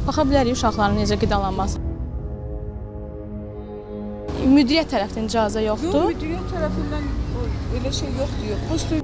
Baxa bilərik uşaqların necə qidalanması. Müdiriyyət tərəfindən icazə yoxdur. Yox, müdiriyyət tərəfindən elə şey yoxdur, yox. Prosta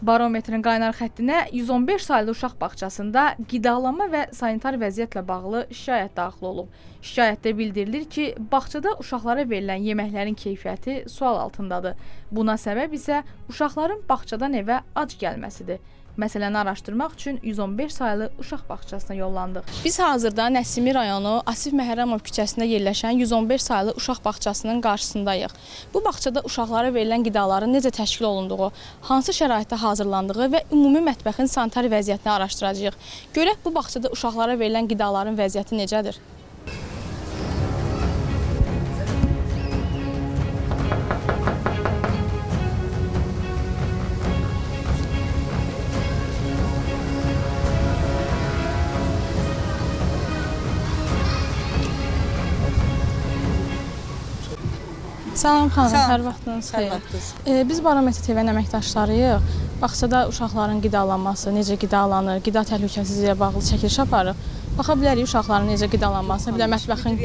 Barometrin qaynar xəttinə 115 saylı uşaq bağçasında qidalanma və sanitar vəziyyətlə bağlı şikayət daxil olub. Şikayətdə bildirilir ki, bağçada uşaqlara verilən yeməklərin keyfiyyəti sual altındadır. Buna səbəb isə uşaqların bağçadan evə ac gəlməsidir. Məsələni araşdırmaq üçün 115 saylı uşaq bağçasına yollandıq. Biz hazırda Nəsimi rayonu Asif Məhərrəmov küçəsində yerləşən 115 saylı uşaq bağçasının qarşısındayıq. Bu bağçada uşaqlara verilən qidaların necə təşkil olunduğu, hansı şəraitdə hazırlandığı və ümumi mətbəxin sanitar vəziyyətini araşdıracağıq. Görək bu bağçada uşaqlara verilən qidaların vəziyyəti necədir? Salam xanım, hər vaxtınız xeyir. Biz Barometr TV-nin əməkdaşlarıyıq. Bağçada uşaqların qidalanması, necə qidalanır, qida təhlükəsizliyi ilə bağlı çəkiliş aparıq. Baxa bilərik uşaqların necə qidalanmasını, bir də mətbəxin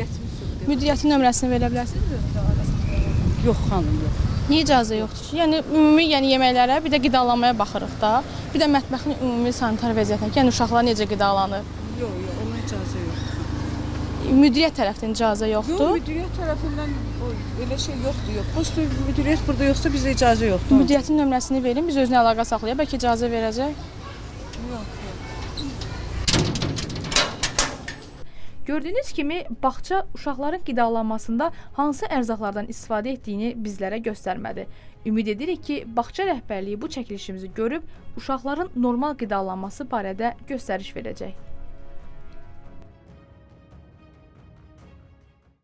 müdiriyyətin nömrəsini verə bilərsiniz? yox xanım, yox. Niyə icazə yoxdur ki? Yəni ümumi yeməklərə, bir də qidalanmaya baxırıq da. Bir də mətbəxin ümumi sanitar vəziyyətinə, yəni uşaqlar necə qidalanır? Yox, ona icazə yoxdur. Müdiriyyət tərəfindən icazə yoxdur. Yox, müdiriyyət tərəfindən elə şey yoxdur, yox. Prosta müdiriyyət burada yoxsa bizə icazə yoxdur. Müdiriyyətin nömrəsini verin, biz özünə əlaqə saxlayaq, bəlkə icazə verəcək. Yox. Gördüyünüz kimi, bağça uşaqların qidalanmasında hansı ərzaqlardan istifadə etdiyini bizlərə göstərmədi. Ümid edirik ki, bağça rəhbərliyi bu çəkilişimizi görüb, uşaqların normal qidalanması barədə göstəriş verəcək.